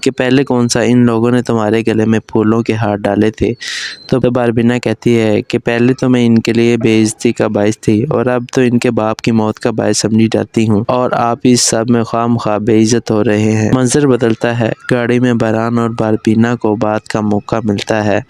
کہ پہلے کون سا ان لوگوں نے تمہارے گلے میں پھولوں کے ہار ڈالے تھے۔ تو باربینا کہتی ہے کہ پہلے تو میں ان کے لیے بے عزتی کا باعث تھی اور اب تو ان کے باپ کی موت کا باعث سمجھی جاتی ہوں، اور آپ اس سب میں خواہ مخواہ بے عزت ہو رہے ہیں۔ منظر بدلتا ہے، گاڑی میں باران اور باربینا کو بات کا موقع ملتا ہے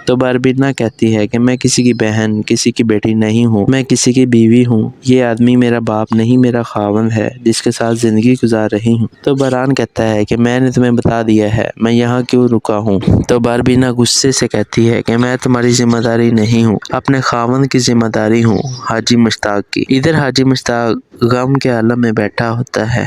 تو باربینا کہتی ہے کہ میں کسی کی بہن، کسی کی بیٹی نہیں ہوں، میں کسی کی بیوی ہوں۔ یہ آدمی میرا باپ نہیں، میرا خاوند ہے جس کے ساتھ زندگی گزار رہی ہوں۔ تو باران کہتا ہے کہ میں نے تمہیں بتا دیا ہے، میں یہاں کیوں رکا ہوں۔ تو باربینا غصے سے کہتی ہے کہ میں تمہاری ذمہ داری نہیں ہوں، اپنے خاوند کی ذمہ داری ہوں، حاجی مشتاق کی۔ ادھر حاجی مشتاق غم کے عالم میں بیٹھا ہوتا ہے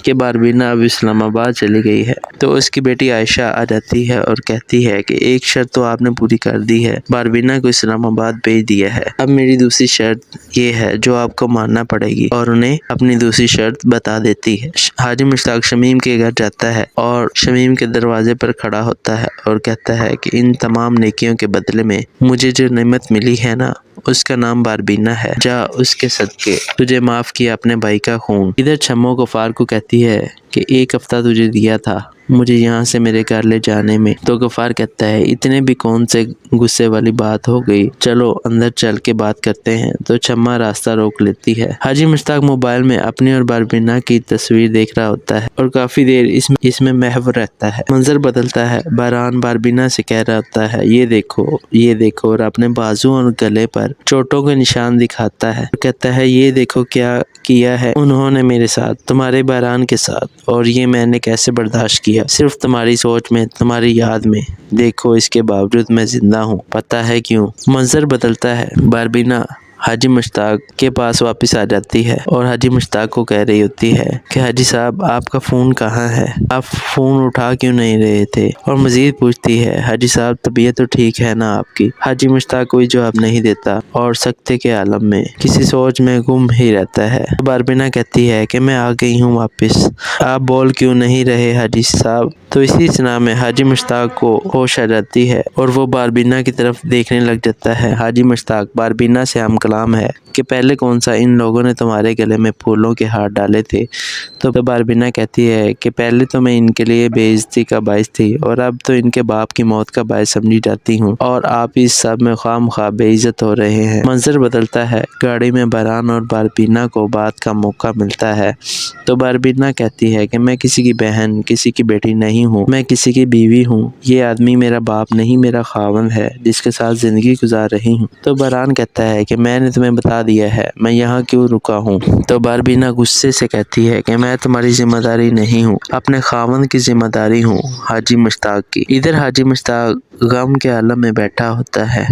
کہ باربینا اب اسلام آباد چلی گئی ہے۔ تو اس کی بیٹی عائشہ آ جاتی ہے اور کہتی ہے کہ ایک شرط تو آپ نے پوری کر دی ہے، باربینا کو اسلام آباد بھیج دیا ہے، اب میری دوسری شرط یہ ہے جو آپ کو ماننا پڑے گی، اور انہیں اپنی دوسری شرط بتا دیتی ہے۔ حاجی مشتاق شمیم کے گھر جاتا ہے اور شمیم کے دروازے پر کھڑا ہوتا ہے اور کہتا ہے کہ ان تمام نیکیوں کے بدلے میں مجھے جو نعمت ملی ہے نا، اس کا نام باربینا ہے، جا اس کے صدقے، تجھے معاف کیا اپنے بھائی کا خون۔ ادھر چھمو غفار کو کہتی ہے کہ ایک ہفتہ تجھے دیا تھا مجھے یہاں سے میرے گھر لے جانے میں، تو غفار کہتا ہے اتنے بھی کون سے غصے والی بات ہو گئی، چلو اندر چل کے بات کرتے ہیں۔ تو چھما راستہ روک لیتی ہے۔ حاجی مشتاق موبائل میں اپنی اور باربینا کی تصویر دیکھ رہا ہوتا ہے اور کافی دیر اس میں محو رہتا ہے۔ منظر بدلتا ہے، باران باربینا سے کہہ رہا ہوتا ہے یہ دیکھو، یہ دیکھو، اور اپنے بازو اور گلے پر چوٹوں کے نشان دکھاتا ہے، کہتا ہے یہ دیکھو کیا کیا ہے انہوں نے میرے ساتھ، تمہارے باران کے ساتھ، اور یہ میں نے کیسے برداشت کیا، صرف تمہاری سوچ میں، تمہاری یاد میں، دیکھو اس کے باوجود میں زندہ ہوں، پتہ ہے کیوں۔ منظر بدلتا ہے، باربینا حاجی مشتاق کے پاس واپس آ جاتی ہے اور حاجی مشتاق کو کہہ رہی ہوتی ہے کہ حاجی صاحب آپ کا فون کہاں ہے، آپ فون اٹھا کیوں نہیں رہے تھے، اور مزید پوچھتی ہے حاجی صاحب طبیعت تو ٹھیک ہے نا آپ کی۔ حاجی مشتاق کوئی جواب نہیں دیتا اور سکتے کے عالم میں کسی سوچ میں گم ہی رہتا ہے۔ باربینا کہتی ہے کہ میں آ گئی ہوں واپس، آپ بول کیوں نہیں رہے حاجی صاحب۔ تو اسی سنا میں حاجی مشتاق کو ہوش آ جاتی ہے اور وہ باربینا کی طرف دیکھنے لگ جاتا ہے۔ حاجی مشتاق باربینا سے ہم کلام ہے کہ پہلے کون سا ان لوگوں نے تمہارے گلے میں پھولوں کے ہار ڈالے تھے۔ تو باربینا کہتی ہے کہ پہلے تو میں ان کے لیے بے عزتی کا باعث تھی اور اب تو ان کے باپ کی موت کا باعث سمجھی جاتی ہوں، اور آپ اس سب میں خواہ مخواہ بے عزت ہو رہے ہیں۔ منظر بدلتا ہے، گاڑی میں باران اور باربینا کو بات کا موقع ملتا ہے تو باربینا کہتی ہے کہ میں کسی کی بہن، کسی کی بیٹی نہیں ہوں، میں کسی کی بیوی ہوں۔ یہ آدمی میرا باپ نہیں، میرا خاوند ہے جس کے ساتھ زندگی گزار رہی ہوں۔ تو باران کہتا ہے کہ میں نے تمہیں بتا دیا ہے، میں یہاں کیوں رکا ہوں۔ تو باربینا غصے سے کہتی ہے کہ میں تمہاری ذمہ داری نہیں ہوں، اپنے خاوند کی ذمہ داری ہوں، حاجی مشتاق کی۔ ادھر حاجی مشتاق غم کے عالم میں بیٹھا ہوتا ہے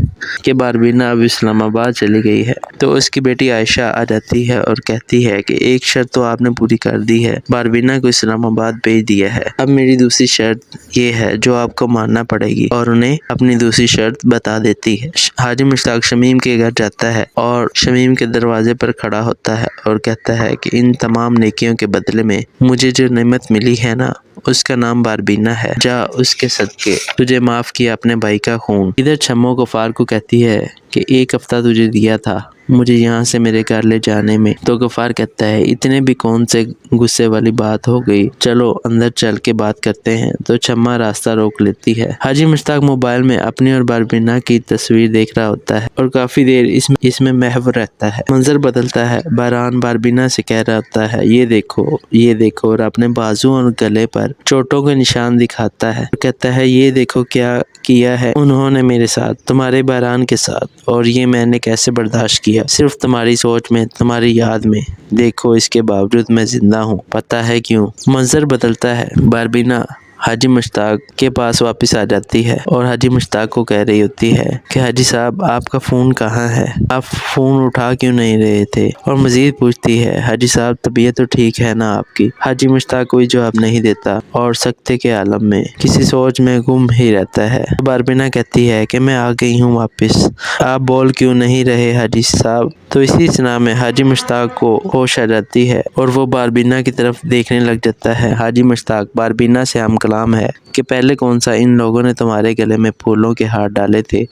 کہ باربینا اب اسلام آباد چلی گئی ہے۔ تو اس کی بیٹی عائشہ آ جاتی ہے اور کہتی ہے کہ ایک شرط تو آپ نے پوری کر دی ہے، باربینا کو اسلام آباد بھیج دیا ہے، اب میری دوسری شرط یہ ہے جو آپ کو ماننا پڑے گی، اور انہیں اپنی دوسری شرط بتا دیتی ہے۔ حاجی مشتاق شمیم کے گھر جاتا ہے اور شمیم کے دروازے پر کھڑا ہوتا ہے اور کہتا ہے کہ ان تمام نیکیوں کے بدلے میں مجھے جو نعمت ملی ہے نا، اس کا نام باربینا ہے، جا اس کے صدقے، تجھے معاف کیا اپنے بھائی کا خون۔ ادھر چھمو غفار کو کہتی ہے کہ ایک ہفتہ تجھے دیا تھا مجھے یہاں سے میرے گھر لے جانے میں، تو غفار کہتا ہے اتنے بھی کون سے غصے والی بات ہو گئی، چلو اندر چل کے بات کرتے ہیں۔ تو چھما راستہ روک لیتی ہے۔ حاجی مشتاق موبائل میں اپنی اور باربینا کی تصویر دیکھ رہا ہوتا ہے اور کافی دیر اس میں محو رہتا ہے۔ منظر بدلتا ہے، باران باربینا سے کہہ رہا ہوتا ہے یہ دیکھو، یہ دیکھو، اور اپنے بازو اور گلے پر چوٹوں کے نشان دکھاتا ہے، کہتا ہے یہ دیکھو کیا کیا ہے انہوں نے میرے ساتھ، تمہارے باران کے ساتھ، اور یہ میں نے کیسے برداشت کیا، صرف تمہاری سوچ میں، تمہاری یاد میں، دیکھو اس کے باوجود میں زندہ ہوں، پتہ ہے کیوں۔ منظر بدلتا ہے، باربینا حاجی مشتاق کے پاس واپس آ جاتی ہے اور حاجی مشتاق کو کہہ رہی ہوتی ہے کہ حاجی صاحب آپ کا فون کہاں ہے، آپ فون اٹھا کیوں نہیں رہے تھے، اور مزید پوچھتی ہے حاجی صاحب طبیعت تو ٹھیک ہے نا آپ کی۔ حاجی مشتاق کوئی جواب نہیں دیتا اور سکتے کے عالم میں کسی سوچ میں گم ہی رہتا ہے۔ باربینا کہتی ہے کہ میں آ گئی ہوں واپس، آپ بول کیوں نہیں رہے حاجی صاحب۔ تو اسی سنا میں حاجی مشتاق کو ہوش آ جاتی ہے اور وہ باربینا کی طرف دیکھنے لگ جاتا ہے۔ حاجی مشتاق باربینا سے ہم کلام کلام ہے کہ پہلے کون سا ان لوگوں نے تمہارے گلے میں پھولوں کے ہار ڈالے تھے۔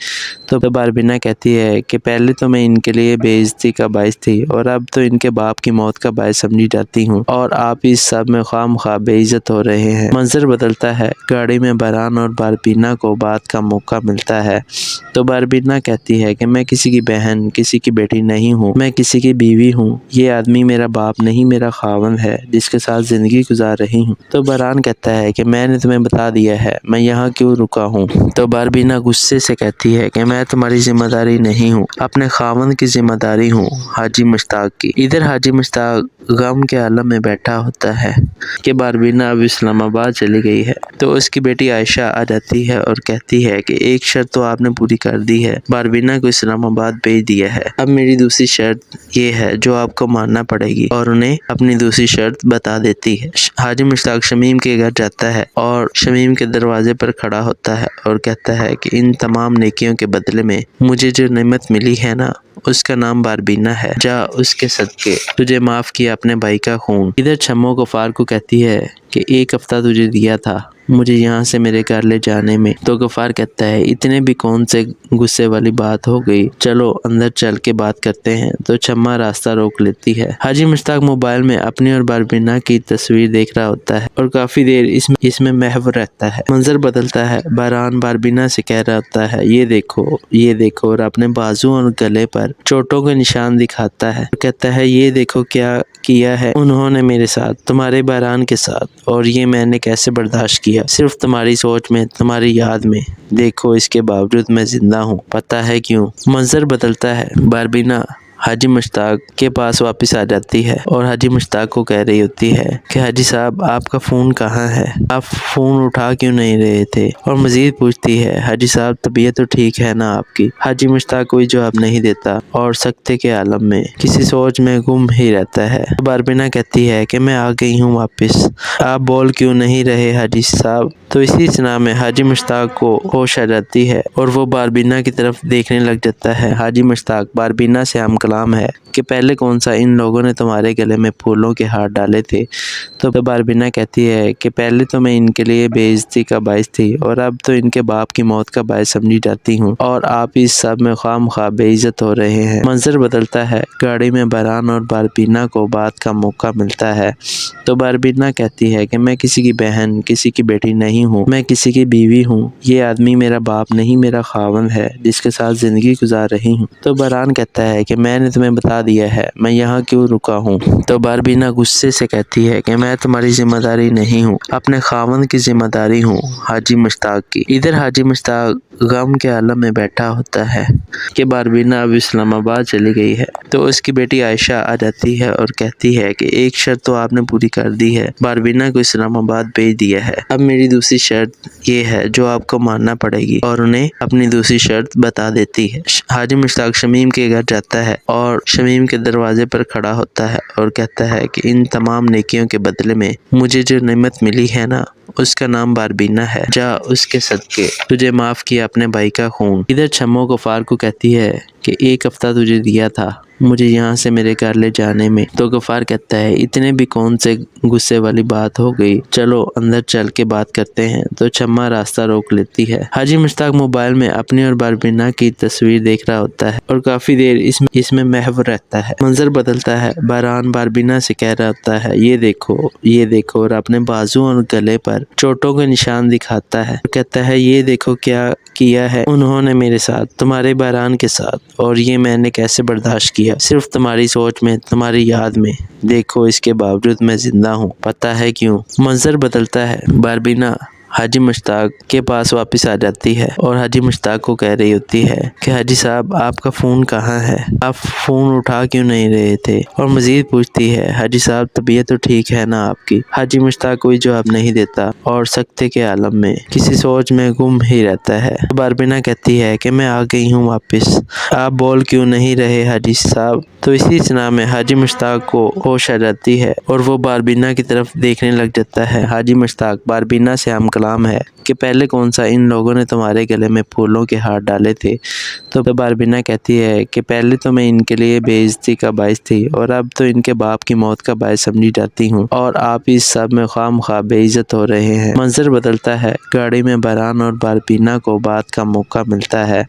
تو باربینا کہتی ہے کہ پہلے تو میں ان کے لیے بے عزتی کا باعث تھی اور اب تو ان کے باپ کی موت کا باعث سمجھی جاتی ہوں، اور آپ اس سب میں خواہ مخواہ بے عزت ہو رہے ہیں۔ منظر بدلتا ہے، گاڑی میں بہران اور باربینا کو بات کا موقع ملتا ہے۔ تو باربینا کہتی ہے کہ میں کسی کی بہن، کسی کی بیٹی نہیں ہوں، میں کسی کی بیوی ہوں۔ یہ آدمی میرا باپ نہیں، میرا خاوند ہے جس کے ساتھ زندگی گزار رہی ہوں۔ تو بہران کہتا ہے کہ میں نے تمہیں بتا دیا ہے، میں یہاں کیوں رکا ہوں۔ تو باربینا غصے سے کہتی ہے کہ میں تمہاری ذمہ داری نہیں ہوں، اپنے خاوند کی ذمہ داری ہوں، حاجی مشتاق کی۔ ادھر حاجی مشتاق غم کے عالم میں بیٹھا ہوتا ہے کہ باربینا اب اسلام آباد چلی گئی ہے۔ تو اس کی بیٹی عائشہ آ جاتی ہے اور کہتی ہے کہ ایک شرط تو آپ نے پوری کر دی ہے، باربینا کو اسلام آباد بھیج دیا ہے، اب میری دوسری شرط یہ ہے جو آپ کو ماننا پڑے گی، اور انہیں اپنی دوسری شرط بتا دیتی ہے۔ حاجی مشتاق شمیم کے گھر جاتا ہے اور شمیم کے دروازے پر کھڑا ہوتا ہے اور کہتا ہے کہ ان تمام نیکیوں کے بدلے میں مجھے جو نعمت ملی ہے نا، اس کا نام باربینا ہے، جا اس کے صدقے، تجھے معاف کیا اپنے بھائی کا خون۔ ادھر چھمو غفار کو کہتی ہے کہ ایک ہفتہ تجھے دیا تھا مجھے یہاں سے میرے گھر لے جانے میں۔ تو غفار کہتا ہے اتنے بھی کون سے غصے والی بات ہو گئی، چلو اندر چل کے بات کرتے ہیں۔ تو چھما راستہ روک لیتی ہے۔ حاجی مشتاق موبائل میں اپنی اور باربینا کی تصویر دیکھ رہا ہوتا ہے اور کافی دیر اس میں محو رہتا ہے۔ منظر بدلتا ہے، بہران باربینا سے کہہ رہا ہوتا ہے یہ دیکھو، یہ دیکھو، اور اپنے بازو اور گلے پر چوٹوں کے نشان دکھاتا ہے، کہتا ہے یہ دیکھو کیا کیا ہے انہوں نے میرے ساتھ، تمہارے بہران کے ساتھ، اور یہ میں نے کیسے برداشت کیا، صرف تمہاری سوچ میں، تمہاری یاد میں، دیکھو اس کے باوجود میں زندہ ہوں، پتہ ہے کیوں۔ منظر بدلتا ہے، باربینا حاجی مشتاق کے پاس واپس آ جاتی ہے اور حاجی مشتاق کو کہہ رہی ہوتی ہے کہ حاجی صاحب آپ کا فون کہاں ہے، آپ فون اٹھا کیوں نہیں رہے تھے، اور مزید پوچھتی ہے حاجی صاحب طبیعت تو ٹھیک ہے نا آپ کی۔ حاجی مشتاق کوئی جواب نہیں دیتا اور سکتے کے عالم میں کسی سوچ میں گم ہی رہتا ہے۔ باربینا کہتی ہے کہ میں آ گئی ہوں واپس، آپ بول کیوں نہیں رہے حاجی صاحب۔ تو اسی سنا میں حاجی مشتاق کو ہوش آ جاتی ہے اور وہ باربینا کی طرف دیکھنے لگ جاتا ہے۔ حاجی مشتاق باربینا سے ہم کلام ہے کہ پہلے کون سا ان لوگوں نے تمہارے گلے میں پھولوں کے ہار ڈالے تھے۔ تو باربینا کہتی ہے کہ پہلے تو میں ان کے لیے بے عزتی کا باعث تھی اور اب تو ان کے باپ کی موت کا باعث سمجھی جاتی ہوں، اور آپ اس سب میں خواہ مخواہ بے عزت ہو رہے ہیں۔ منظر بدلتا ہے، گاڑی میں بہران اور باربینا کو بات کا موقع ملتا ہے۔ تو باربینا کہتی ہے کہ میں کسی کی بہن، کسی کی بیٹی نہیں ہوں، میں کسی کی بیوی ہوں۔ یہ آدمی میرا باپ نہیں، میرا خاوند ہے جس کے ساتھ زندگی گزار رہی ہوں۔ تو بہران کہتا ہے کہ میں نے تمہیں بتا دیا ہے، میں یہاں کیوں رکا ہوں۔ تو باربینا غصے سے کہتی ہے کہ میں تمہاری ذمہ داری نہیں ہوں، اپنے خاوند کی ذمہ داری ہوں، حاجی مشتاق کی۔ ادھر حاجی مشتاق غم کے عالم میں بیٹھا ہوتا ہے کہ باربینا اب اسلام آباد چلی گئی ہے۔ تو اس کی بیٹی عائشہ آ جاتی ہے اور کہتی ہے کہ ایک شرط تو آپ نے پوری کر دی ہے، باربینا کو اسلام آباد بھیج دیا ہے، اب میری دوسری شرط یہ ہے جو آپ کو ماننا پڑے گی، اور انہیں اپنی دوسری شرط بتا دیتی ہے۔ حاجی مشتاق شمیم کے گھر جاتا ہے اور شمیم کے دروازے پر کھڑا ہوتا ہے اور کہتا ہے کہ ان تمام نیکیوں کے بدلے میں مجھے جو نعمت ملی ہے نا، اس کا نام باربینا ہے، جا اس کے صدقے، تجھے معاف کیا اپنے بھائی کا خون۔ ادھر چھمو غفار کو کہتی ہے کہ ایک ہفتہ تجھے دیا تھا مجھے یہاں سے میرے گھر لے جانے میں۔ تو غفار کہتا ہے اتنے بھی کون سے غصے والی بات ہو گئی، چلو اندر چل کے بات کرتے ہیں۔ تو چھما راستہ روک لیتی ہے۔ حاجی مشتاق موبائل میں اپنی اور باربینا کی تصویر دیکھ رہا ہوتا ہے اور کافی دیر اس میں محو رہتا ہے۔ منظر بدلتا ہے، بہران باربینا سے کہہ رہا ہوتا ہے یہ دیکھو، یہ دیکھو، اور اپنے بازو اور گلے پر چوٹوں کے نشان دکھاتا ہے، کہتا ہے یہ دیکھو کیا کیا ہے انہوں نے میرے ساتھ، تمہارے بہران کے ساتھ، اور یہ میں نے کیسے برداشت کیا، صرف تمہاری سوچ میں، تمہاری یاد میں، دیکھو اس کے باوجود میں زندہ ہوں، پتہ ہے کیوں۔ منظر بدلتا ہے، باربینا حاجی مشتاق کے پاس واپس آ جاتی ہے اور حاجی مشتاق کو کہہ رہی ہوتی ہے کہ حاجی صاحب آپ کا فون کہاں ہے، آپ فون اٹھا کیوں نہیں رہے تھے، اور مزید پوچھتی ہے حاجی صاحب طبیعت تو ٹھیک ہے نا آپ کی۔ حاجی مشتاق کوئی جواب نہیں دیتا اور سکتے کے عالم میں کسی سوچ میں گم ہی رہتا ہے۔ باربینا کہتی ہے کہ میں آ گئی ہوں واپس، آپ بول کیوں نہیں رہے حاجی صاحب۔ تو اسی سنا میں حاجی مشتاق کو ہوش آ جاتی ہے اور وہ باربینا کی طرف دیکھنے لگ جاتا ہے۔ حاجی مشتاق باربینا سے ہم کلام ہے کہ کہ پہلے کون سا ان لوگوں نے تمہارے گلے میں پھولوں کے ہار ڈالے تھے؟ تو باربینا کہتی ہے کہ پہلے تو میں ان کے لیے بے عزتی کا باعث تھی اور اب تو ان کے باپ کی موت کا باعث سمجھی جاتی ہوں، اور آپ اس سب میں خواہ مخواہ بے عزت ہو رہے ہیں۔ منظر بدلتا ہے، گاڑی میں بہران اور باربینا کو بات کا موقع ملتا ہے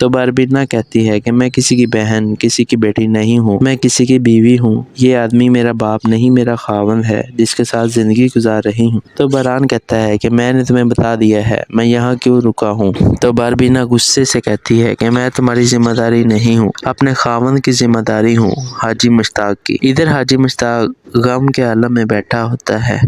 تو باربینا کہتی ہے کہ میں کسی کی بہن، کسی کی بیٹی نہیں ہوں، میں کسی کی بیوی ہوں، یہ آدمی میرا باپ نہیں، میرا خاوند ہے جس کے ساتھ زندگی گزار رہی ہوں۔ تو بہران کہتا ہے کہ میں نے تمہیں بتا دیا ہے، میں یہاں کیوں رکا ہوں؟ تو باربینا غصے سے کہتی ہے کہ میں تمہاری ذمہ داری نہیں ہوں، اپنے خاوند کی ذمہ داری ہوں، حاجی مشتاق کی۔ ادھر حاجی مشتاق غم کے عالم میں بیٹھا ہوتا ہے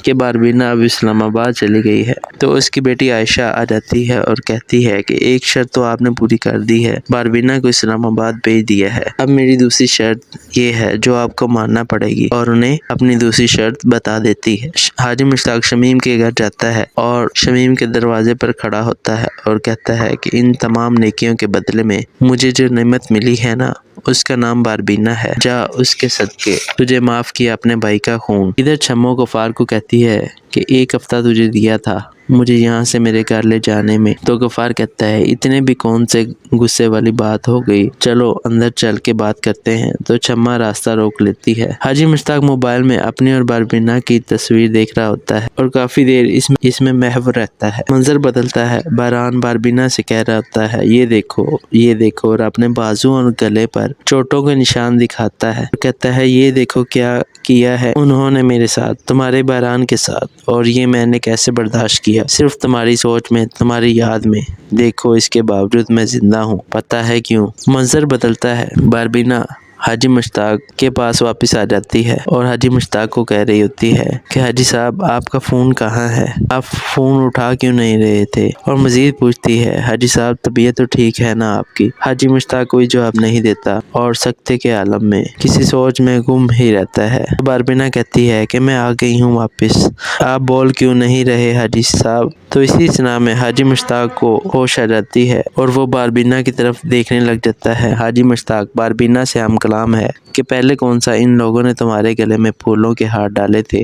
کہ باربینا اب اسلام آباد چلی گئی ہے تو اس کی بیٹی عائشہ آ جاتی ہے اور کہتی ہے کہ ایک شرط تو آپ نے پوری کر دی ہے، باربینا کو اسلام آباد بھیج دیا ہے، اب میری دوسری شرط یہ ہے جو آپ کو ماننا پڑے گی، اور انہیں اپنی دوسری شرط بتا دیتی ہے۔ حاجی مشتاق شمیم کے گھر جاتا ہے اور شمیم کے دروازے پر کھڑا ہوتا ہے اور کہتا ہے کہ ان تمام نیکیوں کے بدلے میں مجھے جو نعمت ملی ہے نا، اس کا نام باربینا ہے، جا اس کے صدقے، تجھے معاف کیا اپنے بھائی کا خون۔ ادھر چھمو غفار کو کہتی ہے کہ ایک ہفتہ تجھے دیا تھا مجھے یہاں سے میرے گھر لے جانے میں، تو غفار کہتا ہے اتنے بھی کون سے غصے والی بات ہو گئی، چلو اندر چل کے بات کرتے ہیں۔ تو چھما راستہ روک لیتی ہے۔ حاجی مشتاق موبائل میں اپنی اور باربینا کی تصویر دیکھ رہا ہوتا ہے اور کافی دیر اس میں محو رہتا ہے۔ منظر بدلتا ہے، بہران باربینا سے کہہ رہا ہوتا ہے یہ دیکھو، یہ دیکھو، اور اپنے بازو اور گلے پر چوٹوں کے نشان دکھاتا ہے، کہتا ہے یہ دیکھو کیا کیا ہے انہوں نے میرے ساتھ، تمہارے بہران کے ساتھ، اور یہ میں نے کیسے برداشت کیا، صرف تمہاری سوچ میں، تمہاری یاد میں، دیکھو اس کے باوجود میں زندہ ہوں، پتہ ہے کیوں؟ منظر بدلتا ہے، باربینا حاجی مشتاق کے پاس واپس آ جاتی ہے اور حاجی مشتاق کو کہہ رہی ہوتی ہے کہ حاجی صاحب آپ کا فون کہاں ہے، آپ فون اٹھا کیوں نہیں رہے تھے، اور مزید پوچھتی ہے حاجی صاحب طبیعت تو ٹھیک ہے نا آپ کی؟ حاجی مشتاق کوئی جواب نہیں دیتا اور سکتے کے عالم میں کسی سوچ میں گم ہی رہتا ہے۔ باربینا کہتی ہے کہ میں آ گئی ہوں واپس، آپ بول کیوں نہیں رہے حاجی صاحب؟ تو اسی سنا میں حاجی مشتاق کو ہوش آ جاتی ہے اور وہ باربینا کی طرف دیکھنے لگ جاتا ہے۔ حاجی مشتاق باربینا سے ہم کلام ہے کہ پہلے کون سا ان لوگوں نے تمہارے گلے میں پھولوں کے ہار ڈالے تھے؟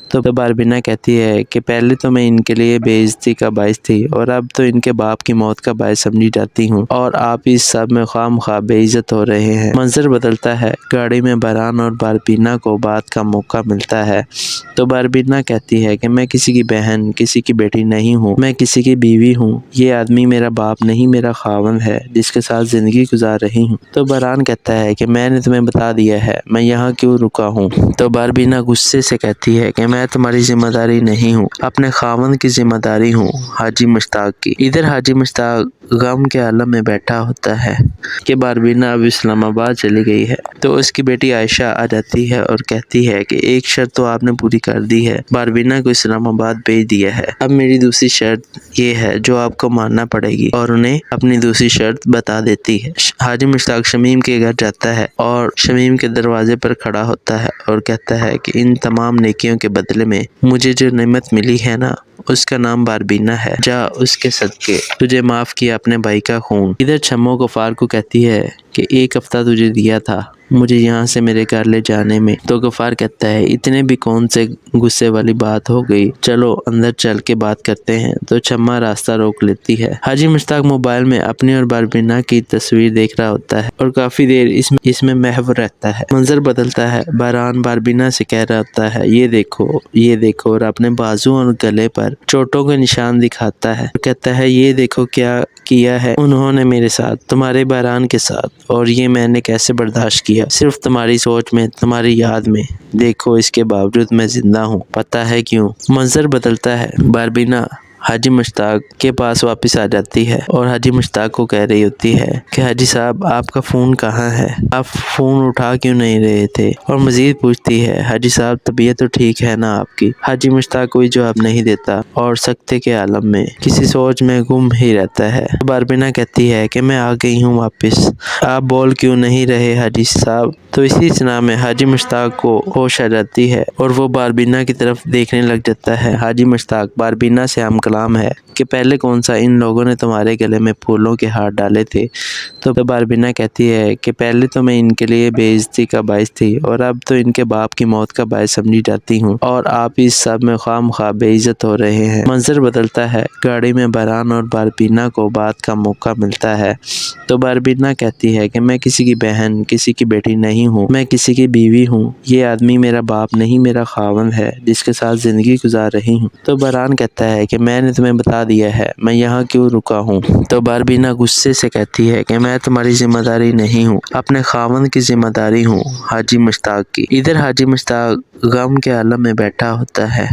تو باربینا کہتی ہے کہ پہلے تو میں ان کے لیے بے عزتی کا باعث تھی اور اب تو ان کے باپ کی موت کا باعث سمجھی جاتی ہوں، اور آپ اس سب میں خواہ مخواہ بے عزت ہو رہے ہیں۔ منظر بدلتا ہے، گاڑی میں بہران اور باربینا کو بات کا موقع ملتا ہے تو باربینا کہتی ہے کہ میں کسی کی بہن، کسی کی بیٹی نہیں ہوں، میں کسی کی بیوی ہوں، یہ آدمی میرا باپ نہیں، میرا خاوند ہے جس کے ساتھ زندگی گزار رہی ہوں۔ تو بہران کہتا ہے کہ میں نے تمہیں بتا دیا ہے، میں یہاں کیوں رکا ہوں؟ تو باربینا غصے سے کہتی ہے کہ میں تمہاری ذمہ داری نہیں ہوں، اپنے خاوند کی ذمہ داری ہوں، حاجی مشتاق کی۔ ادھر حاجی مشتاق غم کے عالم میں بیٹھا ہوتا ہے کہ باربینا اب اسلام آباد چلی گئی ہے تو اس کی بیٹی عائشہ آ جاتی ہے اور کہتی ہے کہ ایک شرط تو آپ نے پوری کر دی ہے، باربینا کو اسلام آباد بھیج دیا ہے، اب میری دوسری شرط یہ ہے جو آپ کو ماننا پڑے گی، اور انہیں اپنی دوسری شرط بتا دیتی ہے۔ حاجی مشتاق شمیم کے گھر جاتا ہے اور شمیم کے دروازے پر کھڑا ہوتا ہے اور کہتا ہے کہ ان تمام نیکیوں کے بدلے میں مجھے جو نعمت ملی ہے نا، اس کا نام باربینا ہے، جا اس کے صدقے، تجھے معاف کیا اپنے بھائی کا خون۔ ادھر چھمو غفار کو کہتی ہے کہ ایک ہفتہ تجھے دیا تھا مجھے یہاں سے میرے گھر لے جانے میں، تو غفار کہتا ہے اتنے بھی کون سے غصے والی بات ہو گئی، چلو اندر چل کے بات کرتے ہیں۔ تو چھما راستہ روک لیتی ہے۔ حاجی مشتاق موبائل میں اپنی اور باربینا کی تصویر دیکھ رہا ہوتا ہے اور کافی دیر اس میں محو رہتا ہے۔ منظر بدلتا ہے، بہران باربینا سے کہہ رہا ہوتا ہے یہ دیکھو، یہ دیکھو، اور اپنے بازو اور گلے پر چوٹوں کے نشان دکھاتا ہے، کہتا ہے یہ دیکھو کیا کیا ہے انہوں نے میرے ساتھ، تمہارے بہران کے ساتھ، اور یہ میں نے کیسے برداشت کیا، صرف تمہاری سوچ میں، تمہاری یاد میں، دیکھو اس کے باوجود میں زندہ ہوں، پتہ ہے کیوں؟ منظر بدلتا ہے، باربینا حاجی مشتاق کے پاس واپس آ جاتی ہے اور حاجی مشتاق کو کہہ رہی ہوتی ہے کہ حاجی صاحب آپ کا فون کہاں ہے، آپ فون اٹھا کیوں نہیں رہے تھے، اور مزید پوچھتی ہے حاجی صاحب طبیعت تو ٹھیک ہے نا آپ کی؟ حاجی مشتاق کوئی جواب نہیں دیتا اور سکتے کے عالم میں کسی سوچ میں گم ہی رہتا ہے۔ باربینا کہتی ہے کہ میں آ گئی ہوں واپس، آپ بول کیوں نہیں رہے حاجی صاحب؟ تو اسی سنا میں حاجی مشتاق کو ہوش آ جاتی ہے اور وہ باربینا کی طرف دیکھنے لگ جاتا ہے۔ حاجی مشتاق باربینا سے ہم کلام کلام ہے کہ پہلے کون سا ان لوگوں نے تمہارے گلے میں پھولوں کے ہار ڈالے تھے۔ تو باربینا کہتی ہے کہ پہلے تو میں ان کے لیے بے عزتی کا باعث تھی اور اب تو ان کے باپ کی موت کا باعث سمجھی جاتی ہوں، اور آپ اس سب میں خواہ مخواہ بے عزت ہو رہے ہیں۔ منظر بدلتا ہے، گاڑی میں باران اور باربینا کو بات کا موقع ملتا ہے تو باربینا کہتی ہے کہ میں کسی کی بہن، کسی کی بیٹی نہیں ہوں، میں کسی کی بیوی ہوں، یہ آدمی میرا باپ نہیں میرا خاوند ہے جس کے ساتھ زندگی گزار رہی ہوں۔ تو باران کہتا ہے کہ میں نے تمہیں بتا دیا ہے میں یہاں کیوں رکا ہوں۔ تو باربینا غصے سے کہتی ہے کہ میں تمہاری ذمہ داری نہیں ہوں، اپنے خاوند کی ذمہ داری ہوں، حاجی مشتاق کی۔ ادھر حاجی مشتاق غم کے عالم میں بیٹھا ہوتا ہے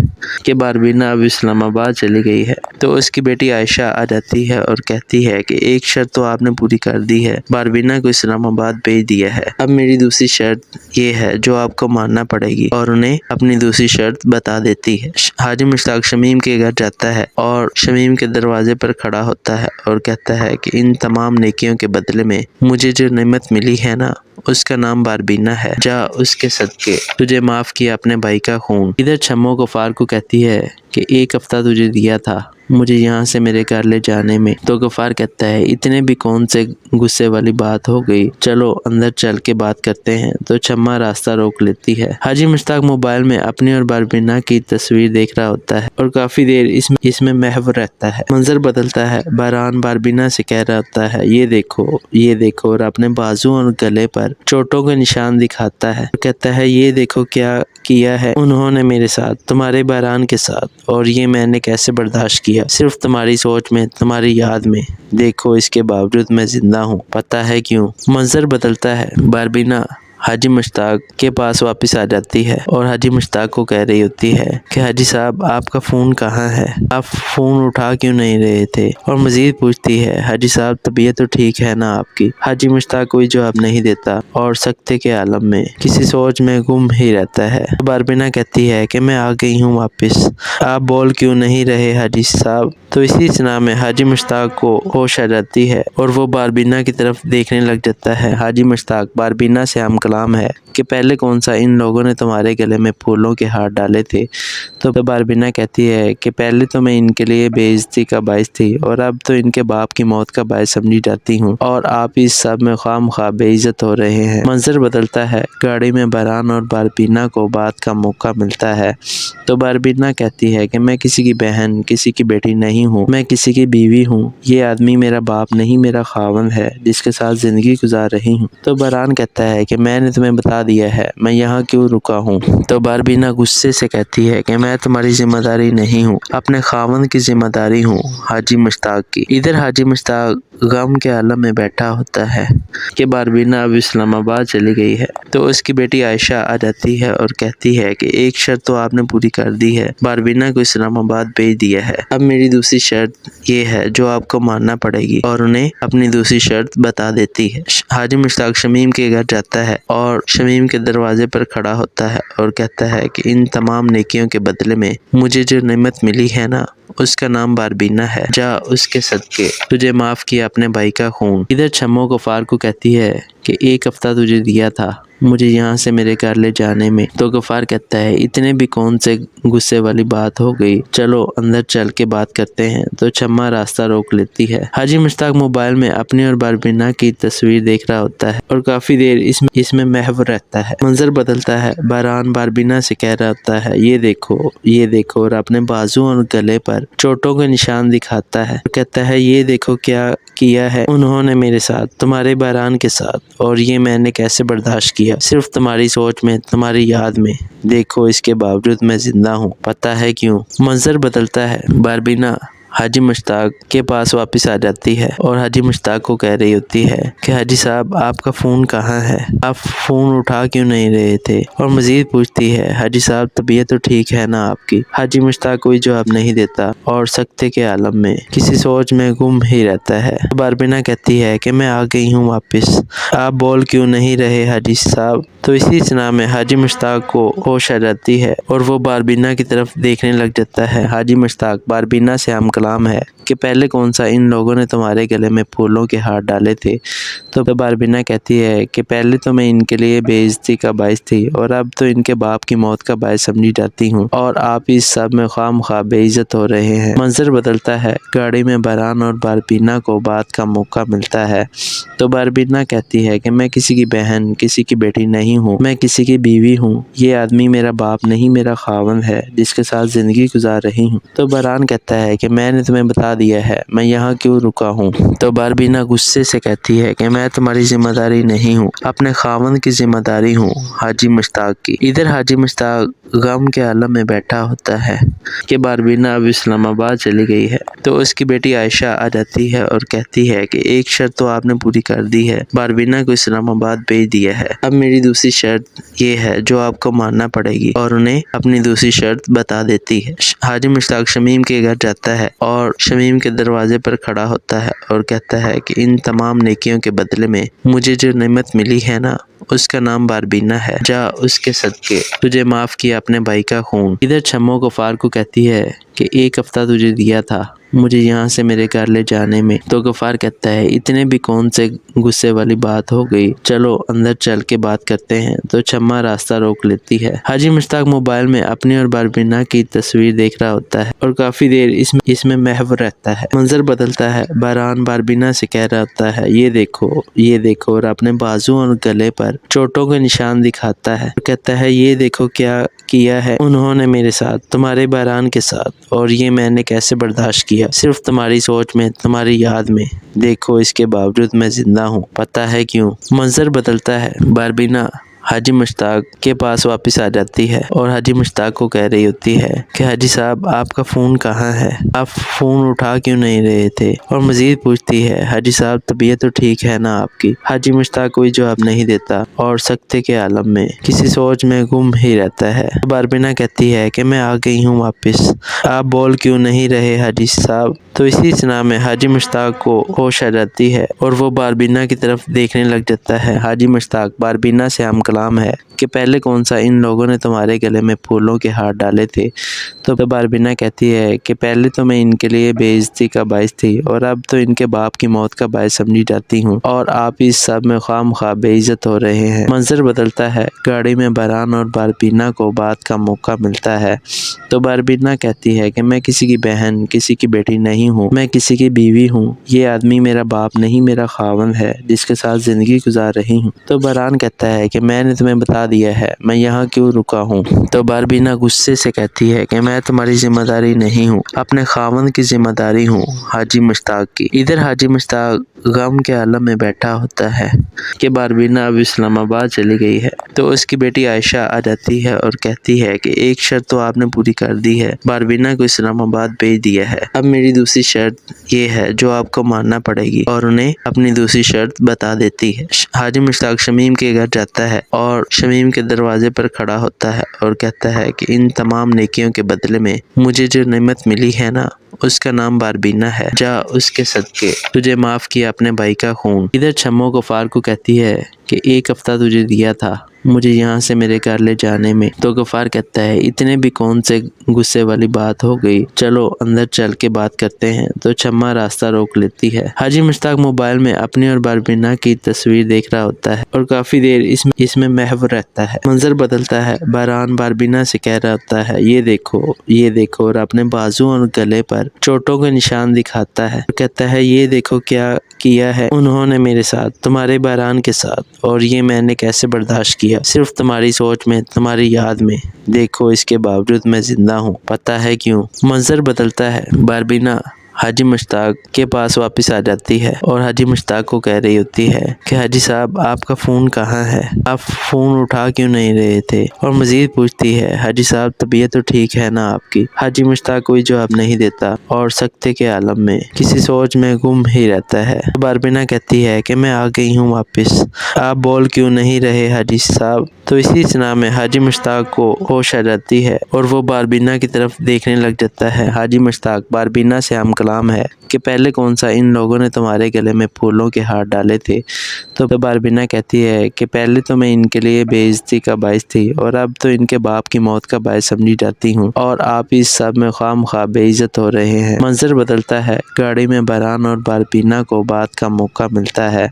کہ باربینا اب اسلام آباد چلی گئی ہے۔ تو اس کی بیٹی عائشہ آ جاتی ہے اور کہتی ہے کہ ایک شرط تو آپ نے پوری کر دی ہے، باربینا کو اسلام آباد بھیج دیا ہے، اب میری دوسری شرط یہ ہے جو آپ کو ماننا پڑے گی، اور انہیں اپنی دوسری شرط بتا دیتی ہے۔ حاجی مشتاق شمیم کے گھر جاتا ہے اور شمیم کے دروازے پر کھڑا ہوتا ہے اور کہتا ہے کہ ان تمام نیکیوں کے بدلے میں مجھے جو نعمت ملی ہے نا، اس کا نام باربینا ہے، جا اس کے صدقے تجھے معاف کیا اپنے بھائی کا خون۔ ادھر چھمو غفار کو کہتی ہے کہ ایک ہفتہ تجھے دیا تھا مجھے یہاں سے میرے گھر لے جانے میں، تو غفار کہتا ہے اتنے بھی کون سے غصے والی بات ہو گئی، چلو اندر چل کے بات کرتے ہیں۔ تو چھما راستہ روک لیتی ہے۔ حاجی مشتاق موبائل میں اپنی اور باربینا کی تصویر دیکھ رہا ہوتا ہے اور کافی دیر اس میں محو رہتا ہے۔ منظر بدلتا ہے، باران باربینا سے کہہ رہا ہوتا ہے یہ دیکھو، اور اپنے بازو اور گلے پر چوٹوں کے نشان دکھاتا ہے، کہتا ہے یہ دیکھو کیا کیا ہے انہوں نے میرے ساتھ، تمہارے باران کے ساتھ، اور یہ میں نے کیسے برداشت کیا، صرف تمہاری سوچ میں، تمہاری یاد میں، دیکھو اس کے باوجود میں زندہ ہوں، پتہ ہے کیوں۔ منظر بدلتا ہے، باربینا حاجی مشتاق کے پاس واپس آ جاتی ہے اور حاجی مشتاق کو کہہ رہی ہوتی ہے کہ حاجی صاحب آپ کا فون کہاں ہے، آپ فون اٹھا کیوں نہیں رہے تھے، اور مزید پوچھتی ہے حاجی صاحب طبیعت تو ٹھیک ہے نا آپ کی۔ حاجی مشتاق کوئی جواب نہیں دیتا اور سکتے کے عالم میں کسی سوچ میں گم ہی رہتا ہے۔ باربینا کہتی ہے کہ میں آ گئی ہوں واپس، آپ بول کیوں نہیں رہے حاجی صاحب۔ تو اسی سنا میں حاجی مشتاق کو ہوش آ جاتی ہے اور وہ باربینا کی طرف دیکھنے لگ جاتا ہے۔ حاجی مشتاق باربینا سے ہم کلام ہے کہ پہلے کون سا ان لوگوں نے تمہارے گلے میں پھولوں کے ہار ڈالے تھے۔ تو باربینا کہتی ہے کہ پہلے تو میں ان کے لیے بے عزتی کا باعث تھی اور اب تو ان کے باپ کی موت کا باعث سمجھی جاتی ہوں، اور آپ اس سب میں خواہ مخواہ بے عزت ہو رہے ہیں۔ منظر بدلتا ہے، گاڑی میں باران اور باربینا کو بات کا موقع ملتا ہے تو باربینا کہتی ہے کہ میں کسی کی بہن، کسی کی بیٹی نہیں ہوں، میں کسی کی بیوی ہوں، یہ آدمی میرا باپ نہیں میرا خاوند ہے جس کے ساتھ زندگی گزار رہی ہوں۔ تو باران کہتا ہے کہ میں نے تمہیں بتا دیا ہے میں یہاں کیوں رکا ہوں۔ تو باربینا غصے سے کہتی ہے کہ میں تمہاری ذمہ داری نہیں ہوں، اپنے خاوند کی ذمہ داری ہوں، حاجی مشتاق کی۔ ادھر حاجی مشتاق غم کے عالم میں بیٹھا ہوتا ہے کہ باربینا اب اسلام آباد چلی گئی ہے۔ تو اس کی بیٹی عائشہ آ جاتی ہے اور کہتی ہے کہ ایک شرط تو آپ نے پوری کر دی ہے، باربینا کو اسلام آباد بھیج دیا ہے، اب میری دوسری شرط یہ ہے جو آپ کو ماننا پڑے گی، اور انہیں اپنی دوسری شرط بتا دیتی ہے۔ حاجی مشتاق شمیم کے گھر جاتا ہے اور شمیم کے دروازے پر کھڑا ہوتا ہے اور کہتا ہے کہ ان تمام نیکیوں کے بدلے میں مجھے جو نعمت ملی ہے نا، اس کا نام باربینا ہے، جا اس کے صدقے تجھے معاف کیا اپنے بھائی کا خون۔ ادھر چھمو غفار کو کہتی ہے کہ ایک ہفتہ تجھے دیا تھا مجھے یہاں سے میرے گھر لے جانے میں، تو غفار کہتا ہے اتنے بھی کون سے غصے والی بات ہو گئی، چلو اندر چل کے بات کرتے ہیں۔ تو چھما راستہ روک لیتی ہے۔ حاجی مشتاق موبائل میں اپنی اور باربینا کی تصویر دیکھ رہا ہوتا ہے اور کافی دیر اس میں محو رہتا ہے۔ منظر بدلتا ہے، باران باربینا سے کہہ رہا ہوتا ہے یہ دیکھو، اور اپنے بازو اور گلے پر چوٹوں کے نشان دکھاتا ہے، کہتا ہے یہ دیکھو کیا کیا ہے انہوں نے میرے ساتھ، تمہارے باران کے ساتھ، اور یہ میں نے کیسے برداشت کیا، صرف تمہاری سوچ میں، تمہاری یاد میں، دیکھو اس کے باوجود میں زندہ ہوں، پتہ ہے کیوں۔ منظر بدلتا ہے، باربینا حاجی مشتاق کے پاس واپس آ جاتی ہے اور حاجی مشتاق کو کہہ رہی ہوتی ہے کہ حاجی صاحب آپ کا فون کہاں ہے، آپ فون اٹھا کیوں نہیں رہے تھے، اور مزید پوچھتی ہے حاجی صاحب طبیعت تو ٹھیک ہے نا آپ کی۔ حاجی مشتاق کوئی جواب نہیں دیتا اور سکتے کے عالم میں کسی سوچ میں گم ہی رہتا ہے۔ باربینا کہتی ہے کہ میں آ گئی ہوں واپس، آپ بول کیوں نہیں رہے حاجی صاحب۔ تو اسی سنا میں حاجی مشتاق کو ہوش آ جاتی ہے اور وہ باربینا کی طرف دیکھنے لگ جاتا ہے۔ حاجی مشتاق باربینا سے ہم کلام کلام ہے کہ پہلے کون سا ان لوگوں نے تمہارے گلے میں پھولوں کے ہار ڈالے تھے؟ تو باربینا کہتی ہے کہ پہلے تو میں ان کے لیے بے عزتی کا باعث تھی اور اب تو ان کے باپ کی موت کا باعث سمجھی جاتی ہوں، اور آپ اس سب میں خواہ مخواہ بے عزت ہو رہے ہیں۔ منظر بدلتا ہے، گاڑی میں بہران اور باربینا کو بات کا موقع ملتا ہے تو باربینا کہتی ہے کہ میں کسی کی بہن، کسی کی بیٹی نہیں ہوں، میں کسی کی بیوی ہوں، یہ آدمی میرا باپ نہیں میرا خاوند ہے جس کے ساتھ زندگی گزار رہی ہوں۔ تو بہران کہتا ہے کہ میں نے تمہیں بتا دیا ہے، میں یہاں کیوں رکا ہوں؟ تو باربینا غصے سے کہتی ہے کہ میں تمہاری ذمہ داری نہیں ہوں، اپنے خاوند کی ذمہ داری ہوں، حاجی مشتاق کی۔ ادھر حاجی مشتاق غم کے عالم میں بیٹھا ہوتا ہے کہ باربینا اب اسلام آباد چلی گئی ہے تو اس کی بیٹی عائشہ آ جاتی ہے اور کہتی ہے کہ ایک شرط تو آپ نے پوری کر دی ہے، باربینا کو اسلام آباد بھیج دیا ہے، اب میری دوسری شرط یہ ہے جو آپ کو ماننا پڑے گی، اور انہیں اپنی دوسری شرط بتا دیتی ہے۔ حاجی مشتاق شمیم کے گھر جاتا ہے اور شمیم کے دروازے پر کھڑا ہوتا ہے اور کہتا ہے کہ ان تمام نیکیوں کے بدلے میں مجھے جو نعمت ملی ہے نا، اس کا نام باربینا ہے، جا اس کے صدقے، تجھے معاف کیا اپنے بھائی کا خون۔ ادھر چھمو غفار کو کہتی ہے کہ ایک ہفتہ تجھے دیا تھا مجھے یہاں سے میرے گھر لے جانے میں، تو غفار کہتا ہے اتنے بھی کون سے غصے والی بات ہو گئی، چلو اندر چل کے بات کرتے ہیں۔ تو چھما راستہ روک لیتی ہے۔ حاجی مشتاق موبائل میں اپنی اور باربینا کی تصویر دیکھ رہا ہوتا ہے اور کافی دیر اس میں محو رہتا ہے۔ منظر بدلتا ہے، بہران باربینا سے کہہ رہا ہوتا ہے یہ دیکھو، اور اپنے بازو اور گلے پر چوٹوں کے نشان دکھاتا ہے اور کہتا ہے یہ دیکھو کیا کیا ہے انہوں نے میرے ساتھ، تمہارے بہران کے ساتھ، اور یہ میں نے کیسے برداشت کیا، صرف تمہاری سوچ میں، تمہاری یاد میں، دیکھو اس کے باوجود میں زندہ ہوں، پتہ ہے کیوں؟ منظر بدلتا ہے، باربینا حاجی مشتاق کے پاس واپس آ جاتی ہے اور حاجی مشتاق کو کہہ رہی ہوتی ہے کہ حاجی صاحب آپ کا فون کہاں ہے، آپ فون اٹھا کیوں نہیں رہے تھے، اور مزید پوچھتی ہے حاجی صاحب طبیعت تو ٹھیک ہے نا آپ کی؟ حاجی مشتاق کوئی جواب نہیں دیتا اور سکتے کے عالم میں کسی سوچ میں گم ہی رہتا ہے۔ باربینا کہتی ہے کہ میں آ گئی ہوں واپس، آپ بول کیوں نہیں رہے حاجی صاحب؟ تو اسی سنا میں حاجی مشتاق کو ہوش آ جاتی ہے اور وہ باربینا کی طرف دیکھنے لگ جاتا ہے۔ حاجی مشتاق باربینا سے ہم کلام ہے کہ پہلے کون سا ان لوگوں نے تمہارے گلے میں پھولوں کے ہار ڈالے تھے؟ تو باربینا کہتی ہے کہ پہلے تو میں ان کے لیے بے عزتی کا باعث تھی اور اب تو ان کے باپ کی موت کا باعث سمجھی جاتی ہوں، اور آپ اس سب میں خواہ مخواہ بے عزت ہو رہے ہیں۔ منظر بدلتا ہے، گاڑی میں بہران اور باربینا کو بات کا موقع ملتا ہے تو باربینا کہتی ہے کہ میں کسی کی بہن، کسی کی بیٹی نہیں ہوں، میں کسی کی بیوی ہوں، یہ آدمی میرا باپ نہیں میرا خاوند ہے جس کے ساتھ زندگی گزار رہی ہوں۔ تو بہران کہتا ہے کہ میں نے تمہیں بتا دیا ہے، میں یہاں کیوں رکا ہوں؟ تو باربینا غصے سے کہتی ہے کہ میں تمہاری ذمہ داری نہیں ہوں، اپنے خاوند کی ذمہ داری ہوں، حاجی مشتاق کی۔ ادھر حاجی مشتاق غم کے عالم میں بیٹھا ہوتا ہے کہ باربینا اب اسلام آباد چلی گئی ہے تو اس کی بیٹی عائشہ آ جاتی ہے اور کہتی ہے کہ ایک شرط تو آپ نے پوری کر دی ہے، باربینا کو اسلام آباد بھیج دیا ہے، اب میری دوسری شرط یہ ہے جو آپ کو ماننا پڑے گی، اور انہیں اپنی دوسری شرط بتا دیتی ہے۔ حاجی مشتاق شمیم کے گھر جاتا ہے اور شمیم کے دروازے پر کھڑا ہوتا ہے اور کہتا ہے کہ ان تمام نیکیوں کے بدلے میں مجھے جو نعمت ملی ہے نا، اس کا نام باربینا ہے، جا اس کے صدقے، تجھے معاف کیا اپنے بھائی کا خون۔ ادھر چھمو غفار کو کہتی ہے کہ ایک ہفتہ تجھے دیا تھا مجھے یہاں سے میرے گھر لے جانے میں، تو غفار کہتا ہے اتنے بھی کون سے غصے والی بات ہو گئی، چلو اندر چل کے بات کرتے ہیں۔ تو چھما راستہ روک لیتی ہے۔ حاجی مشتاق موبائل میں اپنی اور باربینا کی تصویر دیکھ رہا ہوتا ہے اور کافی دیر اس میں محو رہتا ہے۔ منظر بدلتا ہے، بہران باربینا سے کہہ رہا ہوتا ہے یہ دیکھو، اور اپنے بازو اور گلے پر چوٹوں کے نشان دکھاتا ہے اور کہتا ہے یہ دیکھو کیا کیا ہے انہوں نے میرے ساتھ، تمہارے بہران کے ساتھ، اور یہ میں نے کیسے برداشت کیا، صرف تمہاری سوچ میں، تمہاری یاد میں، دیکھو اس کے باوجود میں زندہ ہوں، پتہ ہے کیوں؟ منظر بدلتا ہے، باربینا حاجی مشتاق کے پاس واپس آ جاتی ہے اور حاجی مشتاق کو کہہ رہی ہوتی ہے کہ حاجی صاحب آپ کا فون کہاں ہے، آپ فون اٹھا کیوں نہیں رہے تھے، اور مزید پوچھتی ہے حاجی صاحب طبیعت تو ٹھیک ہے نا آپ کی؟ حاجی مشتاق کوئی جواب نہیں دیتا اور سکتے کے عالم میں کسی سوچ میں گم ہی رہتا ہے۔ باربینا کہتی ہے کہ میں آ گئی ہوں واپس، آپ بول کیوں نہیں رہے حاجی صاحب؟ تو اسی سنا میں حاجی مشتاق کو ہوش آ جاتی ہے اور وہ باربینا کی طرف دیکھنے لگ جاتا ہے۔ حاجی مشتاق باربینا سے ہم کلام ہے کہ پہلے کون سا ان لوگوں نے تمہارے گلے میں پھولوں کے ہار ڈالے تھے۔ تو باربینا کہتی ہے کہ پہلے تو میں ان کے لیے بے عزتی کا باعث تھی اور اب تو ان کے باپ کی موت کا باعث سمجھی جاتی ہوں، اور آپ اس سب میں خواہ مخواہ بے عزت ہو رہے ہیں۔ منظر بدلتا ہے، گاڑی میں بہران اور باربینا کو بات کا موقع ملتا ہے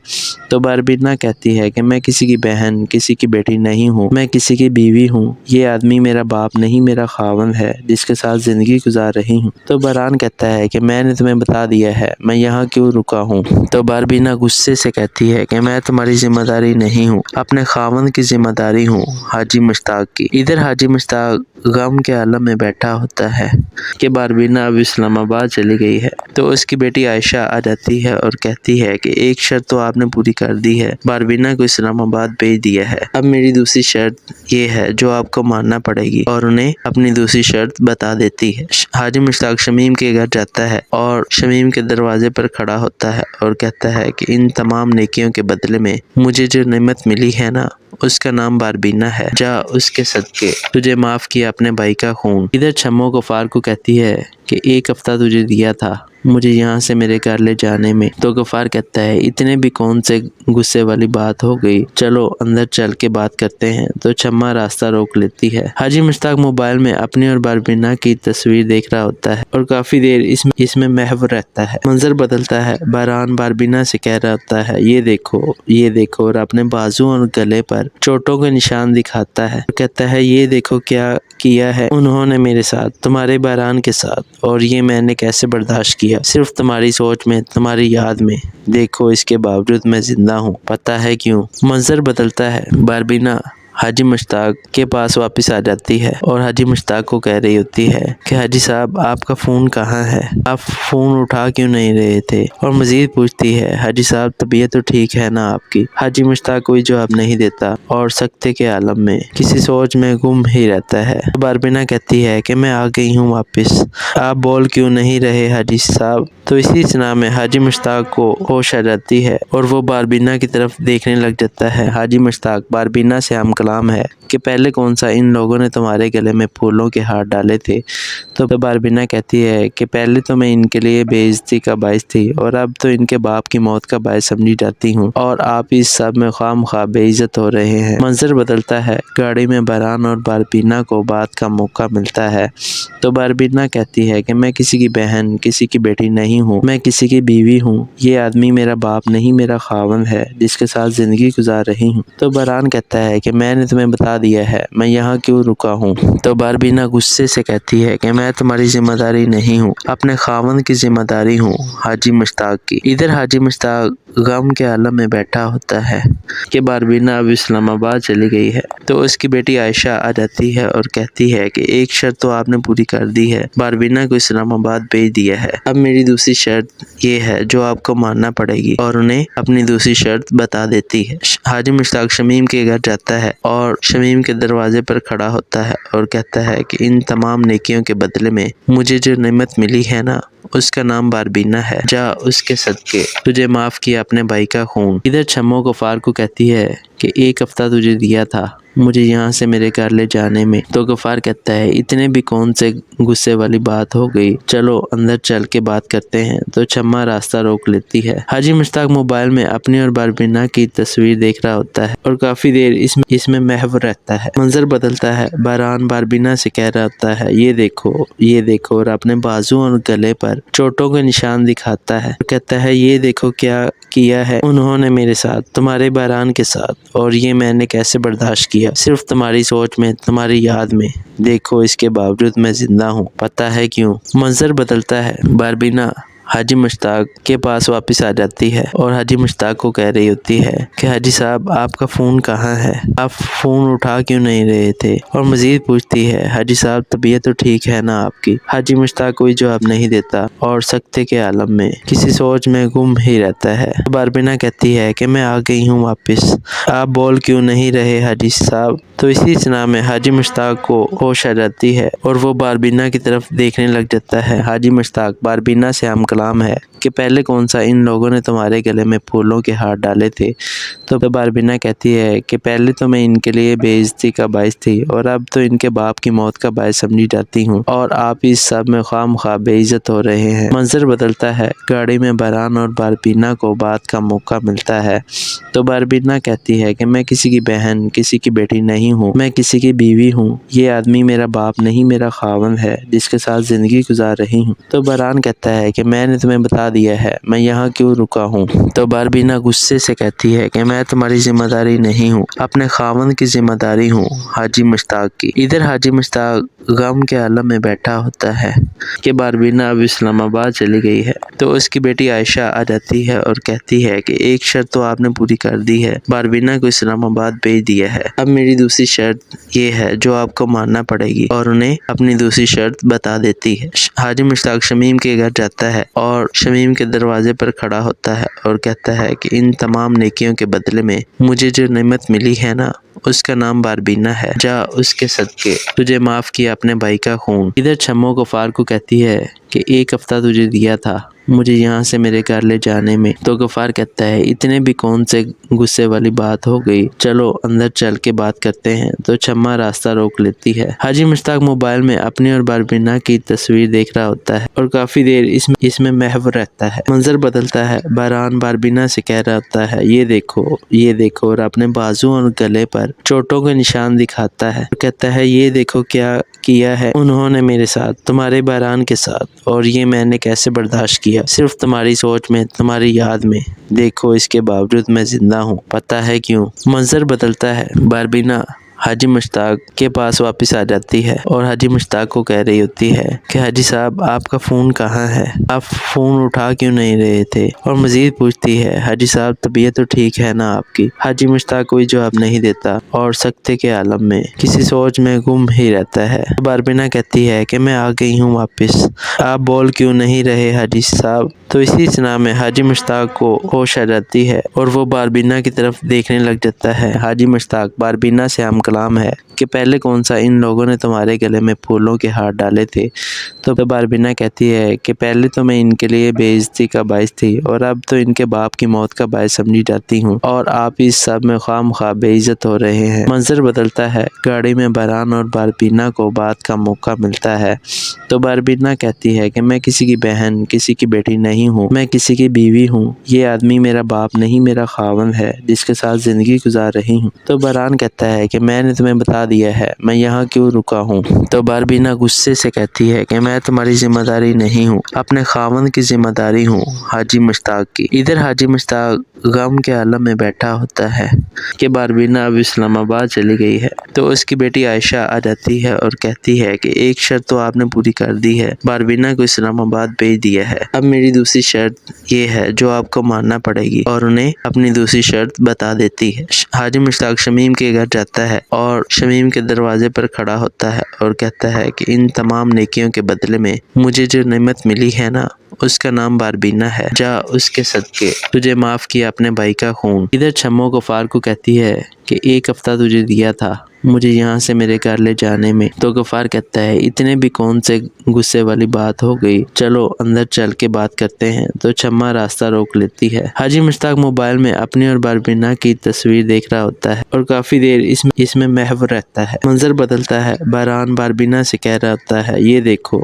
تو باربینا کہتی ہے کہ میں کسی کی بہن، کسی کی بیٹی نہیں ہوں، میں کسی کی بیوی ہوں۔ یہ آدمی میرا باپ نہیں، میرا خاوند ہے جس کے ساتھ زندگی گزار رہی ہوں۔ تو بہران کہتا ہے کہ میں نے تمہیں بتا دیا ہے، میں یہاں کیوں رکا ہوں۔ تو باربینا غصے سے کہتی ہے کہ میں تمہاری ذمہ داری نہیں ہوں، اپنے خاوند کی ذمہ داری ہوں، حاجی مشتاق کی۔ ادھر حاجی مشتاق غم کے عالم میں بیٹھا ہوتا ہے کہ باربینا اب اسلام آباد چلی گئی ہے۔ تو اس کی بیٹی عائشہ آ جاتی ہے اور کہتی ہے کہ ایک شرط تو آپ نے پوری کر دی ہے، باربینا کو اسلام آباد بھیج دیا ہے، اب میری دوسری شرط یہ ہے جو آپ کو ماننا پڑے گی، اور انہیں اپنی دوسری شرط بتا دیتی ہے۔ حاجی مشتاق شمیم کے گھر جاتا ہے اور شمیم کے دروازے پر کھڑا ہوتا ہے اور کہتا ہے کہ ان تمام نیکیوں کے بدلے میں مجھے جو نعمت ملی ہے نا، اس کا نام باربینا ہے، جا اس کے صدقے، تجھے معاف کیا اپنے بھائی کا خون۔ ادھر چھمو غفار کو کہتی ہے کہ ایک ہفتہ تجھے دیا تھا مجھے یہاں سے میرے گھر لے جانے میں، تو غفار کہتا ہے اتنے بھی کون سے غصے والی بات ہو گئی، چلو اندر چل کے بات کرتے ہیں۔ تو چھما راستہ روک لیتی ہے۔ حاجی مشتاق موبائل میں اپنی اور باربینا کی تصویر دیکھ رہا ہوتا ہے اور کافی دیر اس میں محو رہتا ہے۔ منظر بدلتا ہے، بہران باربینا سے کہہ رہا ہوتا ہے یہ دیکھو، یہ دیکھو، اور اپنے بازو اور گلے پر چوٹوں کے نشان دکھاتا ہے، کہتا ہے یہ دیکھو کیا کیا ہے انہوں نے میرے ساتھ، تمہارے بہران کے ساتھ، اور یہ میں نے کیسے برداشت کیا، صرف تمہاری سوچ میں، تمہاری یاد میں، دیکھو اس کے باوجود میں زندہ ہوں، پتہ ہے کیوں۔ منظر بدلتا ہے، باربینا حاجی مشتاق کے پاس واپس آ جاتی ہے اور حاجی مشتاق کو کہہ رہی ہوتی ہے کہ حاجی صاحب آپ کا فون کہاں ہے، آپ فون اٹھا کیوں نہیں رہے تھے، اور مزید پوچھتی ہے حاجی صاحب طبیعت تو ٹھیک ہے نا آپ کی۔ حاجی مشتاق کوئی جواب نہیں دیتا اور سکتے کے عالم میں کسی سوچ میں گم ہی رہتا ہے۔ باربینا کہتی ہے کہ میں آ گئی ہوں واپس، آپ بول کیوں نہیں رہے حاجی صاحب۔ تو اسی سنا میں حاجی مشتاق کو ہوش آ جاتی ہے اور وہ باربینا کی طرف دیکھنے لگ جاتا ہے۔ حاجی مشتاق باربینا سے ہم کلام ہے کہ پہلے کون سا ان لوگوں نے تمہارے گلے میں پھولوں کے ہار ڈالے تھے۔ تو باربینا کہتی ہے کہ پہلے تو میں ان کے لیے بے عزتی کا باعث تھی اور اب تو ان کے باپ کی موت کا باعث سمجھی جاتی ہوں، اور آپ اس سب میں خواہ مخواہ بے عزت ہو رہے ہیں۔ منظر بدلتا ہے، گاڑی میں بہران اور باربینا کو بات کا موقع ملتا ہے تو باربینا کہتی ہے کہ میں کسی کی بہن، کسی کی بیٹی نہیں ہوں، میں کسی کی بیوی ہوں۔ یہ آدمی میرا باپ نہیں، میرا خاوند ہے جس کے ساتھ زندگی گزار رہی ہوں۔ تو بہران کہتا ہے کہ میں نے تمہیں بتا دیا ہے، میں یہاں کیوں رکا ہوں۔ تو باربینا غصے سے کہتی ہے کہ میں تمہاری ذمہ داری نہیں ہوں، اپنے خاوند کی ذمہ داری ہوں، حاجی مشتاق کی۔ ادھر حاجی مشتاق غم کے عالم میں بیٹھا ہوتا ہے کہ باربینا اب اسلام آباد چلی گئی ہے۔ تو اس کی بیٹی عائشہ آ جاتی ہے اور کہتی ہے کہ ایک شرط تو آپ نے پوری کر دی ہے، باربینا کو اسلام آباد بھیج دیا ہے، اب میری دوسری شرط یہ ہے جو آپ کو ماننا پڑے گی، اور انہیں اپنی دوسری شرط بتا دیتی ہے۔ حاجی مشتاق شمیم کے گھر جاتا ہے اور شمیم کے دروازے پر کھڑا ہوتا ہے اور کہتا ہے کہ ان تمام نیکیوں کے بدلے میں مجھے جو نعمت ملی ہے نا، اس کا نام باربینا ہے، جا اس کے صدقے، تجھے معاف کیا اپنے بھائی کا خون۔ ادھر چھمو غفار کو کہتی ہے کہ ایک ہفتہ تجھے دیا تھا مجھے یہاں سے میرے گھر لے جانے میں، تو غفار کہتا ہے اتنے بھی کون سے غصے والی بات ہو گئی، چلو اندر چل کے بات کرتے ہیں۔ تو چھما راستہ روک لیتی ہے۔ حاجی مشتاق موبائل میں اپنی اور باربینا کی تصویر دیکھ رہا ہوتا ہے اور کافی دیر اس میں محو رہتا ہے۔ منظر بدلتا ہے، بہران باربینا سے کہہ رہا ہوتا ہے یہ دیکھو، یہ دیکھو، اور اپنے بازو اور گلے پر چوٹوں کے نشان دکھاتا ہے، کہتا ہے یہ دیکھو کیا کیا ہے انہوں نے میرے ساتھ، تمہارے بہران کے ساتھ، اور یہ میں نے کیسے برداشت کیا، صرف تمہاری سوچ میں، تمہاری یاد میں، دیکھو اس کے باوجود میں زندہ ہوں، پتہ ہے کیوں۔ منظر بدلتا ہے، باربینا حاجی مشتاق کے پاس واپس آ جاتی ہے اور حاجی مشتاق کو کہہ رہی ہوتی ہے کہ حاجی صاحب آپ کا فون کہاں ہے، آپ فون اٹھا کیوں نہیں رہے تھے، اور مزید پوچھتی ہے حاجی صاحب طبیعت تو ٹھیک ہے نا آپ کی۔ حاجی مشتاق کوئی جواب نہیں دیتا اور سکتے کے عالم میں کسی سوچ میں گم ہی رہتا ہے۔ باربینا کہتی ہے کہ میں آ گئی ہوں واپس، آپ بول کیوں نہیں رہے حاجی صاحب۔ تو اسی سنا میں حاجی مشتاق کو ہوش آ جاتی ہے اور وہ باربینا کی طرف دیکھنے لگ جاتا ہے۔ حاجی مشتاق باربینا سے ہم کلام کلام ہے کہ پہلے کون سا ان لوگوں نے تمہارے گلے میں پھولوں کے ہار ڈالے تھے۔ تو باربینا کہتی ہے کہ پہلے تو میں ان کے لیے بے عزتی کا باعث تھی اور اب تو ان کے باپ کی موت کا باعث سمجھی جاتی ہوں، اور آپ اس سب میں خواہ مخواہ بے عزت ہو رہے ہیں۔ منظر بدلتا ہے، گاڑی میں بہران اور باربینا کو بات کا موقع ملتا ہے تو باربینا کہتی ہے کہ میں کسی کی بہن، کسی کی بیٹی نہیں ہوں، میں کسی کی بیوی ہوں، یہ آدمی میرا باپ نہیں، میرا خاوند ہے جس کے ساتھ زندگی گزار رہی ہوں۔ تو بہران کہتا ہے کہ میں نے تمہیں بتا دیا ہے، میں یہاں کیوں رکا ہوں۔ تو باربینا غصے سے کہتی ہے کہ میں تمہاری ذمہ داری نہیں ہوں، اپنے خاوند کی ذمہ داری ہوں، حاجی مشتاق کی۔ ادھر حاجی مشتاق غم کے عالم میں بیٹھا ہوتا ہے کہ باربینا اب اسلام آباد چلی گئی ہے۔ تو اس کی بیٹی عائشہ آ جاتی ہے اور کہتی ہے کہ ایک شرط تو آپ نے پوری کر دی ہے، باربینا کو اسلام آباد بھیج دیا ہے، اب میری دوسری شرط یہ ہے جو آپ کو ماننا پڑے گی، اور انہیں اپنی دوسری شرط بتا دیتی ہے۔ حاجی مشتاق شمیم کے گھر جاتا ہے اور شمیم کے دروازے پر کھڑا ہوتا ہے اور کہتا ہے کہ ان تمام نیکیوں کے بدلے میں مجھے جو نعمت ملی ہے نا، اس کا نام باربینا ہے، جا اس کے صدقے، تجھے معاف کیا اپنے بھائی کا خون۔ ادھر چھمو غفار کو کہتی ہے کہ ایک ہفتہ تجھے دیا تھا مجھے یہاں سے میرے گھر لے جانے میں، تو غفار کہتا ہے اتنے بھی کون سے غصے والی بات ہو گئی، چلو اندر چل کے بات کرتے ہیں۔ تو چھما راستہ روک لیتی ہے۔ حاجی مشتاق موبائل میں اپنی اور باربینا کی تصویر دیکھ رہا ہوتا ہے اور کافی دیر اس میں محو رہتا ہے۔ منظر بدلتا ہے، بہران باربینا سے کہہ رہا ہوتا ہے یہ دیکھو، اور اپنے بازو اور گلے پر چوٹوں کے نشان دکھاتا ہے، کہتا ہے یہ دیکھو کیا کیا ہے انہوں نے میرے ساتھ، تمہارے بہران کے ساتھ، اور یہ میں نے کیسے برداشت کیا، صرف تمہاری سوچ میں، تمہاری یاد میں، دیکھو اس کے باوجود میں زندہ ہوں، پتہ ہے کیوں۔ منظر بدلتا ہے، باربینا حاجی مشتاق کے پاس واپس آ جاتی ہے اور حاجی مشتاق کو کہہ رہی ہوتی ہے کہ حاجی صاحب آپ کا فون کہاں ہے، آپ فون اٹھا کیوں نہیں رہے تھے، اور مزید پوچھتی ہے حاجی صاحب طبیعت تو ٹھیک ہے نا آپ کی۔ حاجی مشتاق کوئی جواب نہیں دیتا اور سکتے کے عالم میں کسی سوچ میں گم ہی رہتا ہے۔ باربینا کہتی ہے کہ میں آ گئی ہوں واپس، آپ بول کیوں نہیں رہے حاجی صاحب۔ تو اسی سنا میں حاجی مشتاق کو ہوش آ جاتی ہے اور وہ باربینا کی طرف دیکھنے لگ جاتا ہے۔ حاجی مشتاق باربینا سے ہم کلام ہے کہ پہلے کون سا ان لوگوں نے تمہارے گلے میں پھولوں کے ہار ڈالے تھے۔ تو باربینا کہتی ہے کہ پہلے تو میں ان کے لیے بے عزتی کا باعث تھی اور اب تو ان کے باپ کی موت کا باعث سمجھی جاتی ہوں، اور آپ اس سب میں خواہ مخواہ بے عزت ہو رہے ہیں۔ منظر بدلتا ہے، گاڑی میں بہران اور باربینا کو بات کا موقع ملتا ہے تو باربینا کہتی ہے کہ میں کسی کی بہن، کسی کی بیٹی نہیں ہوں، میں کسی کی بیوی ہوں، یہ آدمی میرا باپ نہیں، میرا خاوند ہے جس کے ساتھ زندگی گزار رہی ہوں۔ تو بہران کہتا ہے کہ میں نے تمہیں بتا دیا ہے، میں یہاں کیوں رکا ہوں۔ تو باربینا غصے سے کہتی ہے کہ میں تمہاری ذمہ داری نہیں ہوں، اپنے خاوند کی ذمہ داری ہوں، حاجی مشتاق کی۔ ادھر حاجی مشتاق غم کے عالم میں بیٹھا ہوتا ہے کہ باربینا اب اسلام آباد چلی گئی ہے۔ تو اس کی بیٹی عائشہ آ جاتی ہے اور کہتی ہے کہ ایک شرط تو آپ نے پوری کر دی ہے، باربینا کو اسلام آباد بھیج دیا ہے، اب میری دوسری شرط یہ ہے جو آپ کو ماننا پڑے گی، اور انہیں اپنی دوسری شرط بتا دیتی ہے۔ حاجی مشتاق شمیم کے گھر جاتا ہے اور شمیم کے دروازے پر کھڑا ہوتا ہے اور کہتا ہے کہ ان تمام نیکیوں کے بدلے میں مجھے جو نعمت ملی ہے نا، اس کا نام باربینا ہے، جا اس کے صدقے، تجھے معاف کیا اپنے بھائی کا خون۔ ادھر چھمو غفار کو کہتی ہے کہ ایک ہفتہ تجھے دیا تھا مجھے یہاں سے میرے گھر لے جانے میں، تو غفار کہتا ہے اتنے بھی کون سے غصے والی بات ہو گئی، چلو اندر چل کے بات کرتے ہیں۔ تو چھما راستہ روک لیتی ہے۔ حاجی مشتاق موبائل میں اپنی اور باربینا کی تصویر دیکھ رہا ہوتا ہے اور کافی دیر اس میں محو رہتا ہے۔ منظر بدلتا ہے، بہران باربینا سے کہہ رہا ہوتا ہے یہ دیکھو،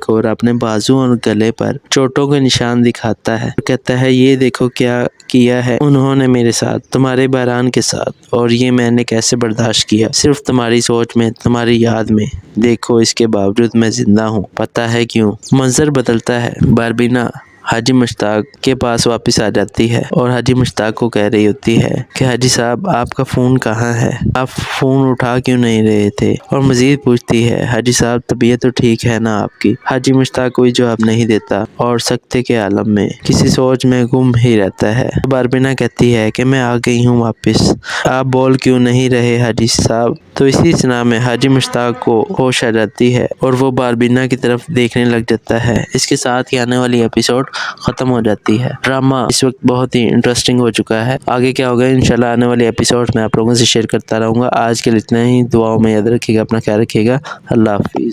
اور اپنے بازو اور گلے پر چوٹوں کے نشان دکھاتا ہے، کہتا ہے یہ دیکھو کیا کیا ہے انہوں نے میرے ساتھ، تمہارے بہران کے ساتھ، اور یہ میں نے کیسے برداشت کیا، صرف تمہاری سوچ میں، تمہاری یاد میں، دیکھو اس کے باوجود میں زندہ ہوں، پتہ ہے کیوں۔ منظر بدلتا ہے، باربینا حاجی مشتاق کے پاس واپس آ جاتی ہے اور حاجی مشتاق کو کہہ رہی ہوتی ہے کہ حاجی صاحب آپ کا فون کہاں ہے، آپ فون اٹھا کیوں نہیں رہے تھے، اور مزید پوچھتی ہے حاجی صاحب طبیعت تو ٹھیک ہے نا آپ کی۔ حاجی مشتاق کوئی جواب نہیں دیتا اور سکتے کے عالم میں کسی سوچ میں گم ہی رہتا ہے۔ باربینا کہتی ہے کہ میں آ گئی ہوں واپس، آپ بول کیوں نہیں رہے حاجی صاحب۔ تو اسی سنا میں حاجی مشتاق کو ہوش آ جاتی ہے اور وہ باربینا کی طرف دیکھنے لگ جاتا ہے۔ اس کے ساتھ ہی آنے والی ایپیسوڈ ختم ہو جاتی ہے۔ ڈرامہ اس وقت بہت ہی انٹرسٹنگ ہو چکا ہے، آگے کیا ہوگا انشاءاللہ آنے والی ایپیسوڈ میں آپ لوگوں سے شیئر کرتا رہوں گا۔ آج کے لیے اتنا ہی، دعاؤں میں یاد رکھیے گا، اپنا خیال رکھیے گا، اللہ حافظ۔